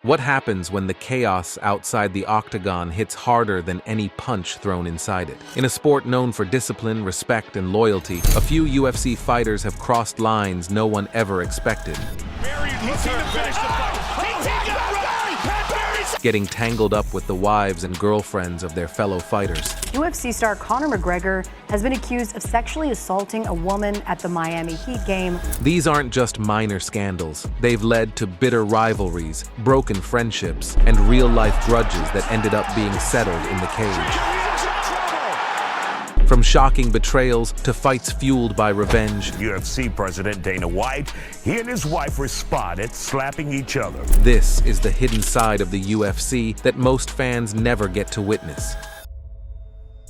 What happens when the chaos outside the octagon hits harder than any punch thrown inside it? In a sport known for discipline, respect, and loyalty, a few UFC fighters have crossed lines no one ever expected. Getting tangled up with the wives and girlfriends of their fellow fighters. UFC star Conor McGregor has been accused of sexually assaulting a woman at the Miami Heat game. These aren't just minor scandals. They've led to bitter rivalries, broken friendships, and real-life grudges that ended up being settled in the cage. From shocking betrayals to fights fueled by revenge. UFC President Dana White, he and his wife responded, slapping each other. This is the hidden side of the UFC that most fans never get to witness.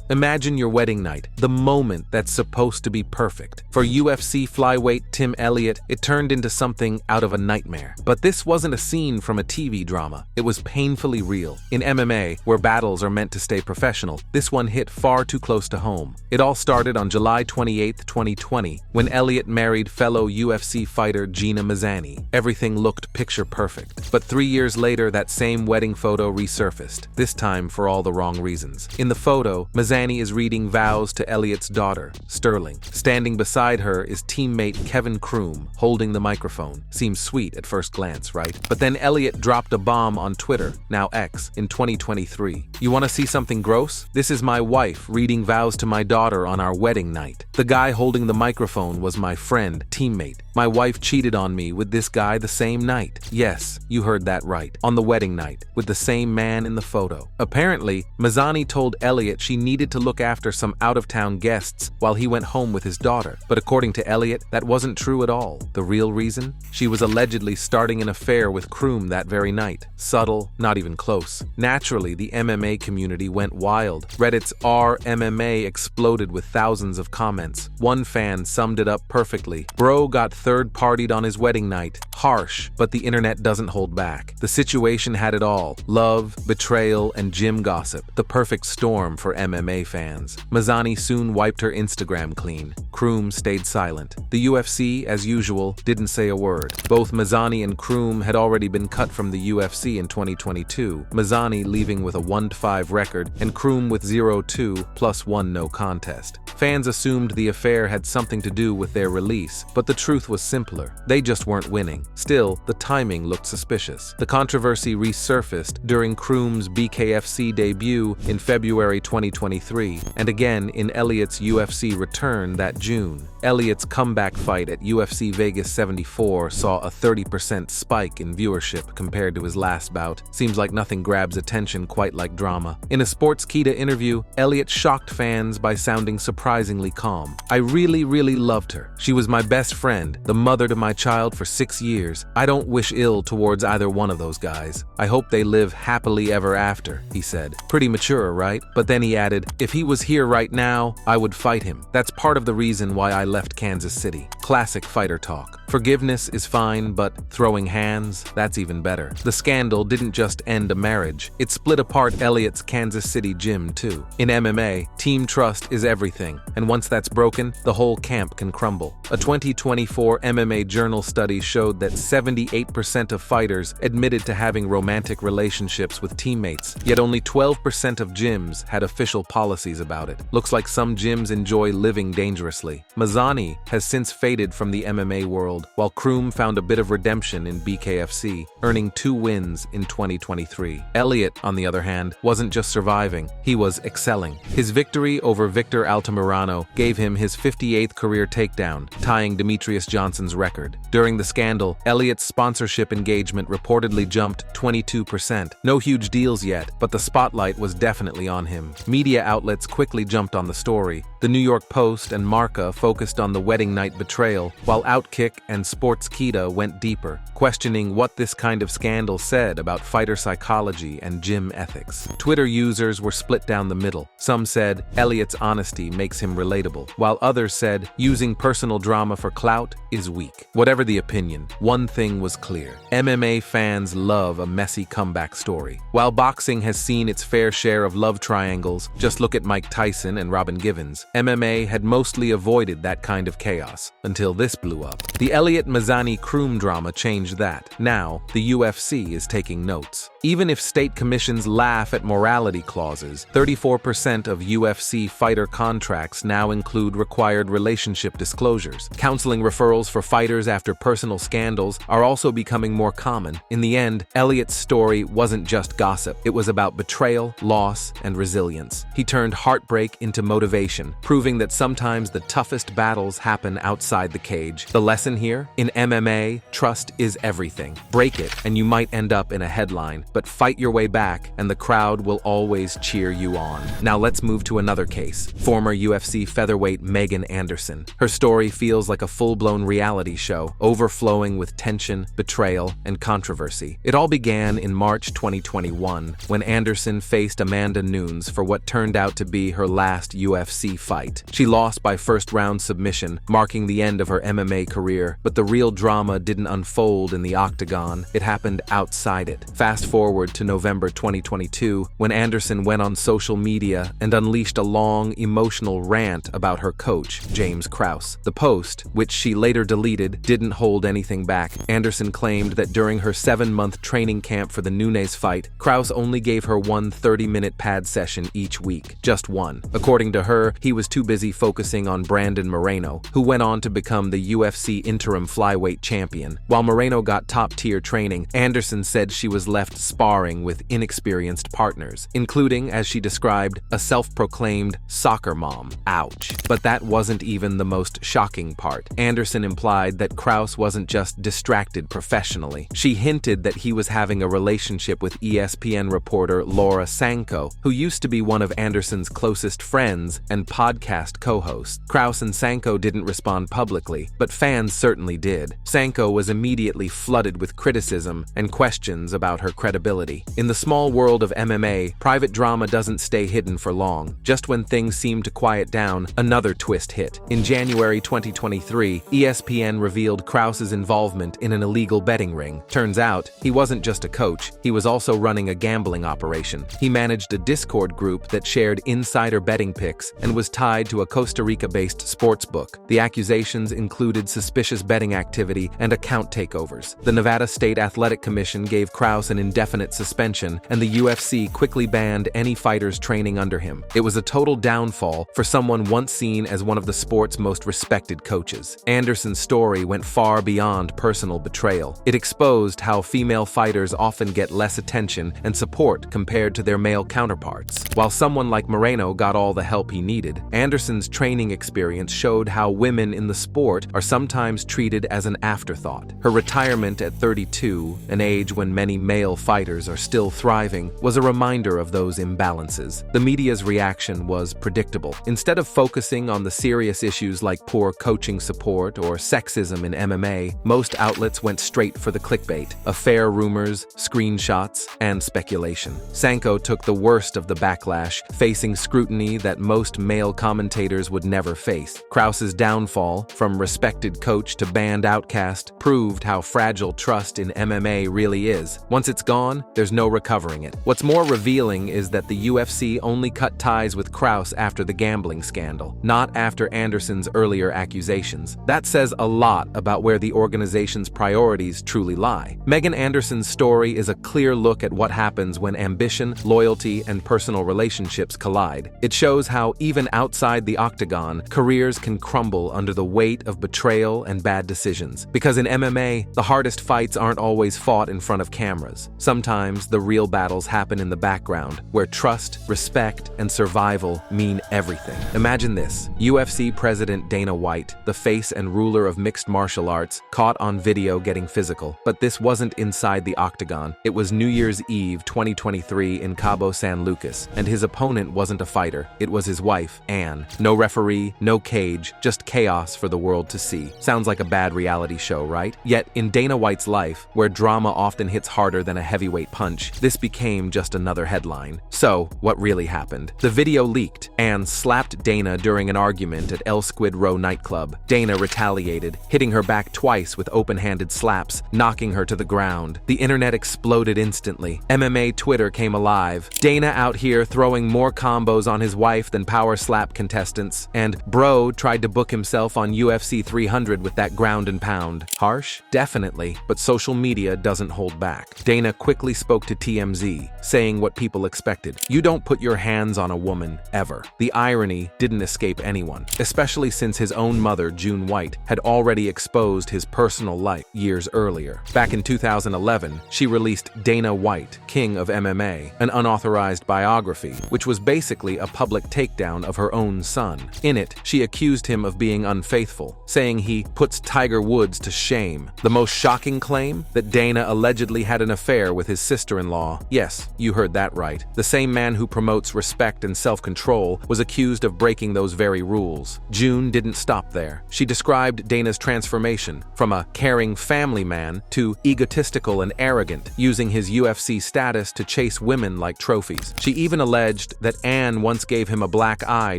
Imagine your wedding night, the moment that's supposed to be perfect. For UFC flyweight Tim Elliott, it turned into something out of a nightmare. But this wasn't a scene from a TV drama. It was painfully real. In MMA, where battles are meant to stay professional, this one hit far too close to home. It all started on July 28, 2020, when Elliott married fellow UFC fighter Gina Mazany. Everything looked picture perfect. But 3 years later, that same wedding photo resurfaced, this time for all the wrong reasons. In the photo, Mazany is reading vows to Elliott's daughter, Sterling. Standing beside her is teammate Kevin Croom, holding the microphone. Seems sweet at first glance, right? But then Elliott dropped a bomb on Twitter, now X, in 2023. You want to see something gross? This is my wife reading vows to my daughter on our wedding night. The guy holding the microphone was my friend, teammate. My wife cheated on me with this guy the same night. Yes, you heard that right. On the wedding night, with the same man in the photo. Apparently, Mazany told Elliott she needed to look after some out-of-town guests while he went home with his daughter. But according to Elliott, that wasn't true at all. The real reason? She was allegedly starting an affair with Croom that very night. Subtle, not even close. Naturally, the MMA community went wild. Reddit's r/MMA exploded with thousands of comments. One fan summed it up perfectly. Bro got third-partied on his wedding night. Harsh, but the internet doesn't hold back. The situation had it all. Love, betrayal, and gym gossip. The perfect storm for MMA fans. Mazany soon wiped her Instagram clean. Croom stayed silent. The UFC, as usual, didn't say a word. Both Mazany and Croom had already been cut from the UFC in 2022, Mazany leaving with a 1-5 record and Croom with 0-2 plus 1 no contest. Fans assumed the affair had something to do with their release, but the truth was simpler. They just weren't winning. Still, the timing looked suspicious. The controversy resurfaced during Croom's BKFC debut in February 2023, and again in Elliott's UFC return that June. Elliott's comeback fight at UFC Vegas 74 saw a 30% spike in viewership compared to his last bout. Seems like nothing grabs attention quite like drama. In a Sportskeeda interview, Elliott shocked fans by sounding surprisingly calm. I really loved her. She was my best friend, the mother to my child for 6 years. I don't wish ill towards either one of those guys. I hope they live happily ever after, he said. Pretty mature, right? But then he added, if he was here right now, I would fight him. That's part of the reason why I left Kansas City. Classic fighter talk. Forgiveness is fine, but throwing hands, that's even better. The scandal didn't just end a marriage. It split apart Elliott's Kansas City gym, too. In MMA, team trust is everything, and once that's broken, the whole camp can crumble. A 2024 MMA Journal study showed that 78% of fighters admitted to having romantic relationships with teammates, yet only 12% of gyms had official policies about it. Looks like some gyms enjoy living dangerously. Mazany has since faded from the MMA world, while Croom found a bit of redemption in BKFC, earning 2 wins in 2023. Elliott, on the other hand, wasn't just surviving, he was excelling. His victory over Victor Altamirano gave him his 58th career takedown, tying Demetrius Johnson's record. During the scandal, Elliott's sponsorship engagement reportedly jumped 22%. No huge deals yet, but the spotlight was definitely on him. Media outlets quickly jumped on the story. The New York Post and Marca focused on the wedding night betrayal, while Outkick and Sportskeeda went deeper, questioning what this kind of scandal said about fighter psychology and gym ethics. Twitter users were split down the middle. Some said Elliott's honesty makes him relatable, while others said using personal drama for clout is weak. Whatever the opinion, one thing was clear. MMA fans love a messy comeback story. While boxing has seen its fair share of love triangles, just look at Mike Tyson and Robin Givens, MMA had mostly avoided that kind of chaos until this blew up. The Elliot Mazzani-Kroom drama changed that. Now, the UFC is taking notes. Even if state commissions laugh at morality clauses, 34% of UFC fighter contracts now include required relationship disclosures. Counseling referrals for fighters after personal scandals are also becoming more common. In the end, Elliot's story wasn't just gossip. It was about betrayal, loss, and resilience. He turned heartbreak into motivation, proving that sometimes the toughest battles happen outside the cage. The lesson here? In MMA, trust is everything. Break it, and you might end up in a headline, but fight your way back, and the crowd will always cheer you on. Now let's move to another case. Former UFC featherweight Megan Anderson. Her story feels like a full-blown reality show, overflowing with tension, betrayal, and controversy. It all began in March 2021, when Anderson faced Amanda Nunes for what turned out to be her last UFC fight. She lost by first-round submission, marking the end of her MMA career, but the real drama didn't unfold in the Octagon. It happened outside it. Fast forward to November 2022, when Anderson went on social media and unleashed a long, emotional rant about her coach, James Krause. The post, which she later deleted, didn't hold anything back. Anderson claimed that during her 7-month training camp for the Nunes fight, Krause only gave her one 30-minute pad session each week. Just one. According to her, he was too busy focusing on Brandon Moreno, who went on to become the UFC interim flyweight champion. While Moreno got top-tier training, Anderson said she was left sparring with inexperienced partners, including, as she described, a self-proclaimed soccer mom. Ouch. But that wasn't even the most shocking part. Anderson implied that Krause wasn't just distracted professionally. She hinted that he was having a relationship with ESPN reporter Laura Sanko, who used to be one of Anderson's closest friends and podcast co-hosts. Krause and Sanko didn't respond publicly, but fans certainly did. Sanko was immediately flooded with criticism and questions about her credibility. In the small world of MMA, private drama doesn't stay hidden for long. Just when things seemed to quiet down, another twist hit. In January 2023, ESPN revealed Krause's involvement in an illegal betting ring. Turns out, he wasn't just a coach, he was also running a gambling operation. He managed a Discord group that shared insider betting picks and was tied to a Costa Rica-based sportsbook. The accusations included suspicious betting activity and account takeovers. The Nevada State Athletic Commission gave Krause an indefinite suspension, and the UFC quickly banned any fighters training under him. It was a total downfall for someone once seen as one of the sport's most respected coaches. Anderson's story went far beyond personal betrayal. It exposed how female fighters often get less attention and support compared to their male counterparts. While someone like Moreno got all the help he needed, Anderson's training experience showed how women in the sport are sometimes treated as an afterthought. Her retirement at 32, an age when many male fighters are still thriving, was a reminder of those imbalances. The media's reaction was predictable. Instead of focusing on the serious issues like poor coaching support or sexism in MMA, most outlets went straight for the clickbait: affair rumors, screenshots, and speculation. Sanko took the worst of the backlash, facing scrutiny that most male commentators would never face. Krause's downfall, from respected coach to banned outcast, proved how fragile trust in MMA really is. Once it's gone, there's no recovering it. What's more revealing is that the UFC only cut ties with Krause after the gambling scandal, not after Anderson's earlier accusations. That says a lot about where the organization's priorities truly lie. Megan Anderson's story is a clear look at what happens when ambition, loyalty, and personal relationships collide. It shows how, even outside the Octagon, careers can crumble under the weight of betrayal and bad decisions. Because in MMA, the hardest fights aren't always fought in front of cameras. Sometimes the real battles happen in the background, where trust, respect, and survival mean everything. Imagine this: UFC President Dana White, the face and ruler of mixed martial arts, caught on video getting physical. But this wasn't inside the Octagon. It was New Year's Eve 2023 in Cabo San Lucas, and his opponent wasn't a fighter. It was his wife, Anne. No referee, no cage, just chaos for the world to see. Sounds like a bad reality show, right? Yet, in Dana White's life, where drama often hits harder than a heavyweight punch, this became just another headline. So, what really happened? The video leaked. Anne slapped Dana during an argument at El Squid Row nightclub. Dana retaliated, hitting her back twice with open-handed slaps, knocking her to the ground. The internet exploded instantly. MMA Twitter came alive. Dana out here throwing more combos on his wife than power slap slap contestants, and bro tried to book himself on UFC 300 with that ground and pound. Harsh? Definitely, but social media doesn't hold back. Dana quickly spoke to TMZ, saying what people expected. You don't put your hands on a woman, ever. The irony didn't escape anyone, especially since his own mother, June White, had already exposed his personal life years earlier. Back in 2011, she released Dana White, King of MMA, an unauthorized biography, which was basically a public takedown of her own son. In it, she accused him of being unfaithful, saying he puts Tiger Woods to shame. The most shocking claim? That Dana allegedly had an affair with his sister-in-law. Yes, you heard that right. The same man who promotes respect and self-control was accused of breaking those very rules. June didn't stop there. She described Dana's transformation from a caring family man to egotistical and arrogant, using his UFC status to chase women like trophies. She even alleged that Anne once gave him a black eye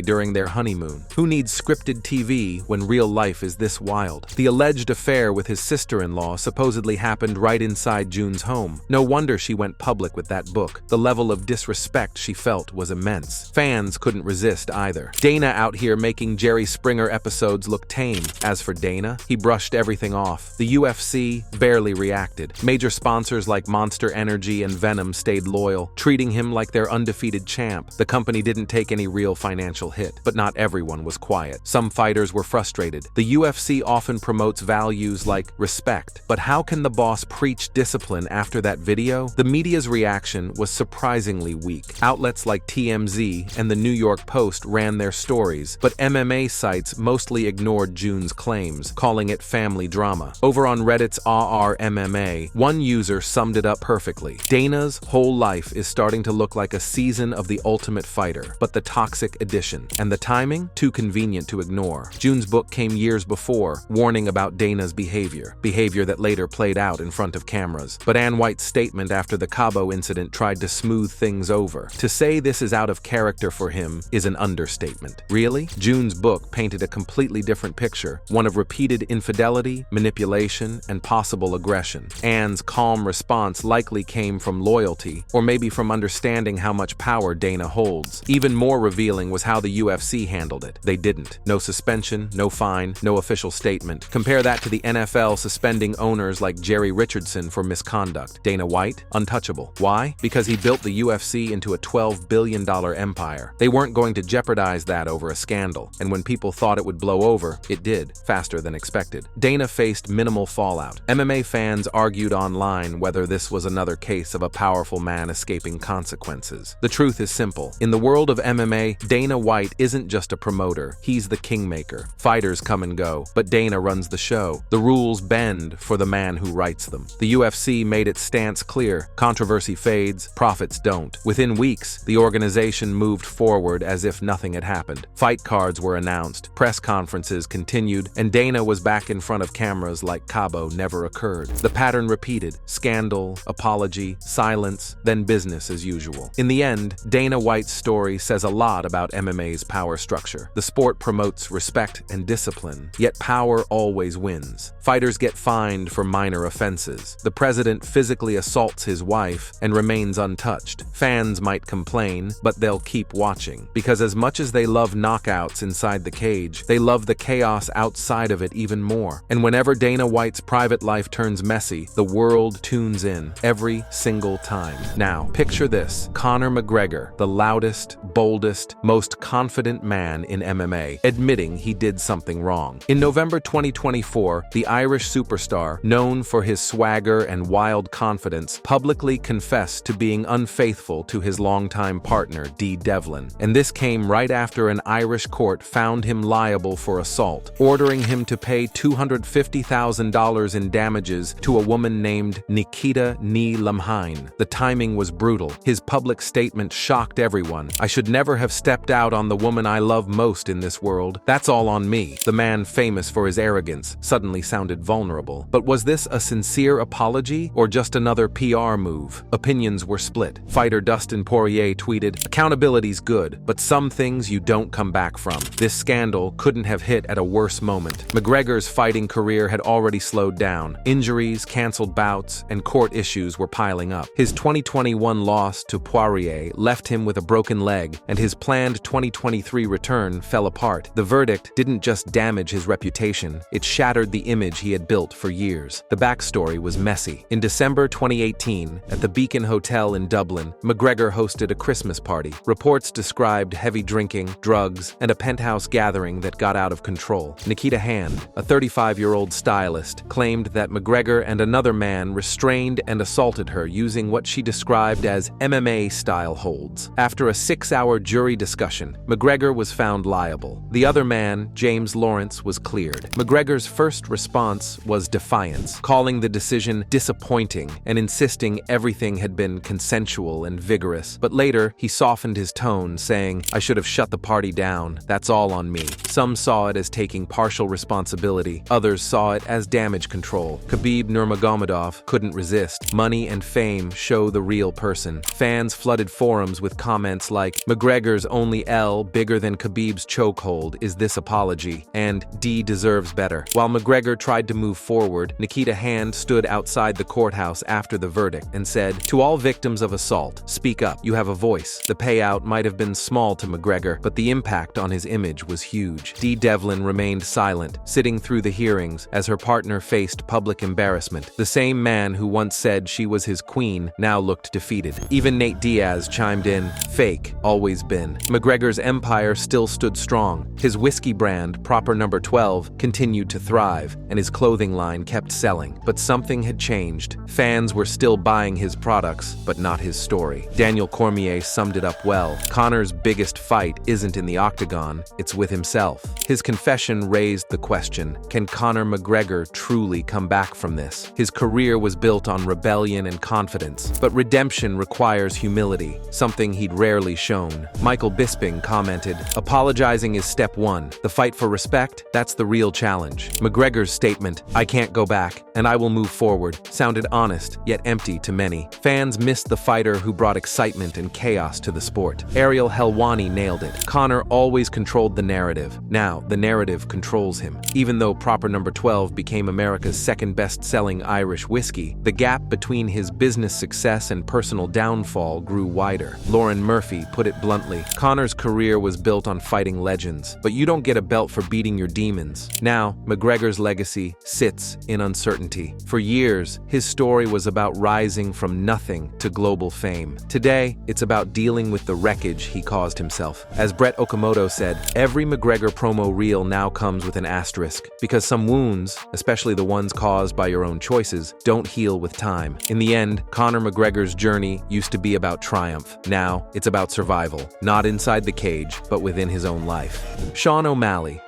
during their honeymoon. Who needs scripted TV when real life is this wild? The alleged affair with his sister-in-law supposedly happened right inside June's home. No wonder she went public with that book. The level of disrespect she felt was immense. Fans couldn't resist either. Dana out here making Jerry Springer episodes look tame. As for Dana, he brushed everything off. The UFC barely reacted. Major sponsors like Monster Energy and Venom stayed loyal, treating him like their undefeated champ. The company didn't take any real financial hit, but not everyone was quiet. Some fighters were frustrated. The UFC often promotes values like respect, but how can the boss preach discipline after that video? The media's reaction was surprisingly weak. Outlets like TMZ and the New York Post ran their stories, but MMA sites mostly ignored June's claims, calling it family drama. Over on Reddit's RRMMA, one user summed it up perfectly. Dana's whole life is starting to look like a season of The Ultimate Fighter, but the toxic edition. And the timing? Too convenient to ignore. June's book came years before, warning about Dana's behavior that later played out in front of cameras. But Ann White's statement after the Cabo incident tried to smooth things over. To say this is out of character for him is an understatement. Really? June's book painted a completely different picture, one of repeated infidelity, manipulation, and possible aggression. Ann's calm response likely came from loyalty, or maybe from understanding how much power Dana holds. Even more revealing was how the UFC handled it. They didn't. No suspension, no fine, no official statement. Compare that to the NFL suspending owners like Jerry Richardson for misconduct. Dana White? Untouchable. Why? Because he built the UFC into a $12 billion empire. They weren't going to jeopardize that over a scandal, and when people thought it would blow over, it did, faster than expected. Dana faced minimal fallout. MMA fans argued online whether this was another case of a powerful man escaping consequences. The truth is simple. In the world of MMA, Dana White isn't just a promoter, he's the kingmaker. Fighters come and go, but Dana runs the show. The rules bend for the man who writes them. The UFC made its stance clear. Controversy fades, profits don't. Within weeks, the organization moved forward as if nothing had happened. Fight cards were announced, press conferences continued, and Dana was back in front of cameras like Cabo never occurred. The pattern repeated: scandal, apology, silence, then business as usual. In the end, Dana White's story says a lot about MMA's power structure. The sport promotes respect and discipline, yet power always wins. Fighters get fined for minor offenses. The president physically assaults his wife and remains untouched. Fans might complain, but they'll keep watching, because as much as they love knockouts inside the cage, they love the chaos outside of it even more. And whenever Dana White's private life turns messy, the world tunes in every single time. Now, picture this: Conor McGregor, the loudest, boldest, most confident man in MMA, admitting he did something wrong. In November 2024, the Irish superstar, known for his swagger and wild confidence, publicly confessed to being unfaithful to his longtime partner, Dee Devlin. And this came right after an Irish court found him liable for assault, ordering him to pay $250,000 in damages to a woman named Nikita Ní Lamhain. The timing was brutal. His public statement shocked everyone. "I should never have stepped out on the woman I love most in this world. That's all on me." The man, famous for his arrogance, suddenly sounded vulnerable. But was this a sincere apology or just another PR move? Opinions were split. Fighter Dustin Poirier tweeted, "Accountability's good, but some things you don't come back from." This scandal couldn't have hit at a worse moment. McGregor's fighting career had already slowed down. Injuries, canceled bouts, and court issues were piling up. His 2021 loss to Poirier left him with a broken leg, and his planned 2023 return fell apart. The verdict didn't just damage his reputation, it shattered the image he had built for years. The backstory was messy. In December 2018, at the Beacon Hotel in Dublin, McGregor hosted a Christmas party. Reports described heavy drinking, drugs, and a penthouse gathering that got out of control. Nikita Hand, a 35-year-old stylist, claimed that McGregor and another man restrained and assaulted her using what she described as MMA-style holds. After a 6-hour jury discussion, McGregor was found liable. The other man, James Lawrence, was cleared. McGregor's first response was defiance, calling the decision disappointing and insisting everything had been consensual and vigorous. But later, he softened his tone, saying, "I should have shut the party down. That's all on me." Some saw it as taking partial responsibility. Others saw it as damage control. Khabib Nurmagomedov couldn't resist. Money and fame show the real person. Fans flooded forums with comments like, "McGregor's only L bigger than Khabib's chokehold is this apology," and "D deserves better." While McGregor tried to move forward, Nikita Hand stood outside the courthouse after the verdict and said, "To all victims of assault, speak up. You have a voice." The payout might have been small to McGregor, but the impact on his image was huge. Dee Devlin remained silent, sitting through the hearings as her partner faced public embarrassment. The same man who once said she was his queen now looked defeated. Even Nate Diaz chimed in, "Fake, always been." McGregor's empire still stood strong. His whiskey brand, Proper No. 12, continued to thrive, and his clothing line kept selling. But something had changed. Fans were still buying his products, but not his story. Daniel Cormier summed it up well. Conor's biggest fight isn't in the octagon, it's with himself. His confession raised the question, can Conor McGregor truly come back from this? His career was built on rebellion and confidence, but redemption requires humility, something he'd rarely shown. Michael Bisping commented, "Apologizing is step one. The fight for respect, that's the real challenge." McGregor's statement, "I can't go back, and I will move forward," sounded honest, yet empty to many. Fans missed the fighter who brought excitement and chaos to the sport. Ariel Helwani nailed it. Conor always controlled the narrative. Now, the narrative controls him. Even though Proper No. 12 became America's second best-selling Irish whiskey, the gap between his business success and personal downfall grew wider. Lauren Murphy put it bluntly, "Conor's career was built on fighting legends, but you don't get a belt for beating your demons." Now, McGregor's legacy sits in uncertainty. For years, his story was about rising from nothing to global fame. Today, it's about dealing with the wreckage he caused himself. As Brett Okamoto said, every McGregor promo reel now comes with an asterisk, because some wounds, especially the ones caused by your own choices, don't heal with time. In the end, Conor McGregor's journey used to be about triumph. Now, it's about survival, not inside the cage, but within his own life. Sean O'Malley,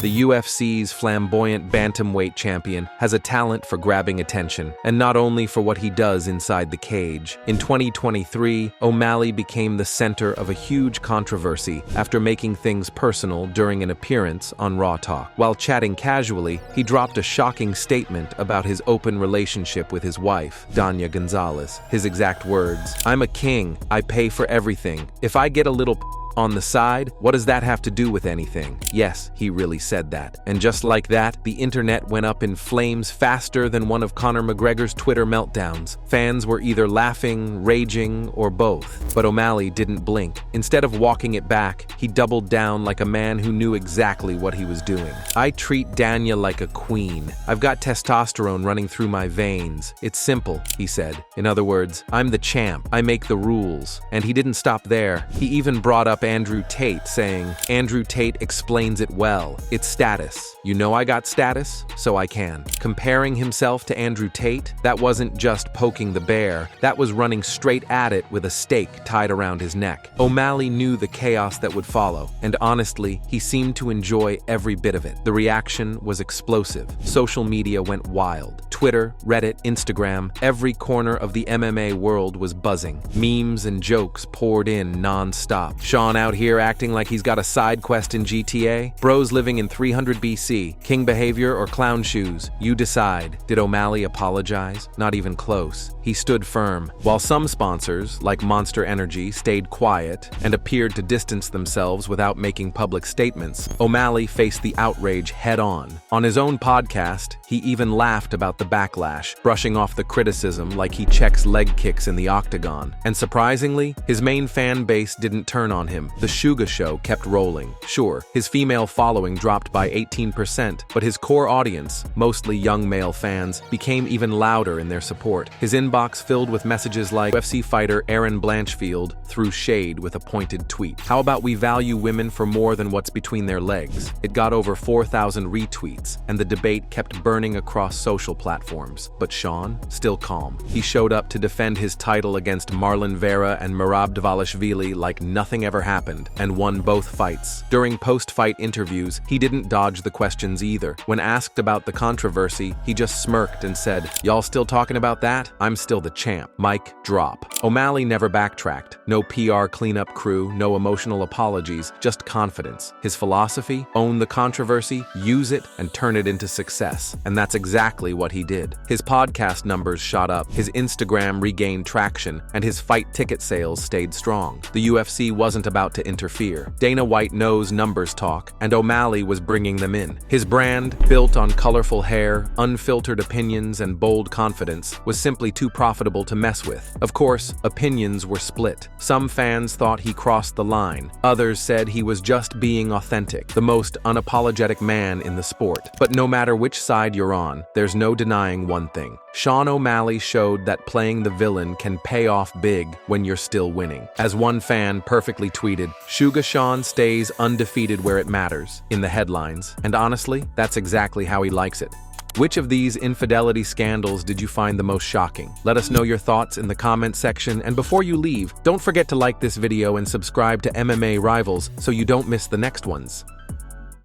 the UFC's flamboyant bantamweight champion, has a talent for grabbing attention, and not only for what he does inside the cage. In 2023, O'Malley became the center of a huge controversy after making things personal during an appearance on Raw Talk. While chatting casually, he dropped a shocking statement about his open relationship with his wife, Danya Gonzalez. His exact words, "I'm a king, I pay for everything. If I get a little on the side, what does that have to do with anything?" Yes, he really said that. And just like that, the internet went up in flames faster than one of Conor McGregor's Twitter meltdowns. Fans were either laughing, raging, or both. But O'Malley didn't blink. Instead of walking it back, he doubled down like a man who knew exactly what he was doing. "I treat Danya like a queen. I've got testosterone running through my veins. It's simple," he said. In other words, "I'm the champ. I make the rules." And he didn't stop there. He even brought up Andrew Tate, saying, "Andrew Tate explains it well. It's status. You know I got status, so I can." Comparing himself to Andrew Tate, that wasn't just poking the bear, that was running straight at it with a stake tied around his neck. O'Malley knew the chaos that would follow, and honestly, he seemed to enjoy every bit of it. The reaction was explosive. Social media went wild. Twitter, Reddit, Instagram, every corner of the MMA world was buzzing. Memes and jokes poured in non-stop. Sean out here acting like he's got a side quest in GTA? Bro's living in 300 BC. King behavior or clown shoes? You decide. Did O'Malley apologize? Not even close. He stood firm. While some sponsors, like Monster Energy, stayed quiet and appeared to distance themselves without making public statements, O'Malley faced the outrage head-on. On his own podcast, he even laughed about the backlash, brushing off the criticism like he checks leg kicks in the Octagon. And surprisingly, his main fan base didn't turn on him. him, the Suga show kept rolling. Sure, his female following dropped by 18%, but his core audience, mostly young male fans, became even louder in their support. His inbox filled with messages like UFC fighter Aaron Blanchfield threw shade with a pointed tweet. How about we value women for more than what's between their legs? It got over 4,000 retweets, and the debate kept burning across social platforms. But Sean, still calm. He showed up to defend his title against Marlon Vera and Merab Dvalishvili like nothing ever happened, and won both fights. During post-fight interviews, he didn't dodge the questions either. When asked about the controversy, he just smirked and said, "Y'all still talking about that? I'm still the champ." Mic drop. O'Malley never backtracked. No PR cleanup crew, no emotional apologies, just confidence. His philosophy? Own the controversy, use it, and turn it into success. And that's exactly what he did. His podcast numbers shot up, his Instagram regained traction, and his fight ticket sales stayed strong. The UFC wasn't about to interfere. Dana White knows numbers talk, and O'Malley was bringing them in. His brand, built on colorful hair, unfiltered opinions, and bold confidence, was simply too profitable to mess with. Of course, opinions were split. Some fans thought he crossed the line. Others said he was just being authentic, the most unapologetic man in the sport. But no matter which side you're on, there's no denying one thing. Sean O'Malley showed that playing the villain can pay off big when you're still winning. As one fan perfectly tweeted, "Suga Sean stays undefeated where it matters," in the headlines. And honestly, that's exactly how he likes it. Which of these infidelity scandals did you find the most shocking? Let us know your thoughts in the comment section, and before you leave, don't forget to like this video and subscribe to MMA Rivals so you don't miss the next ones.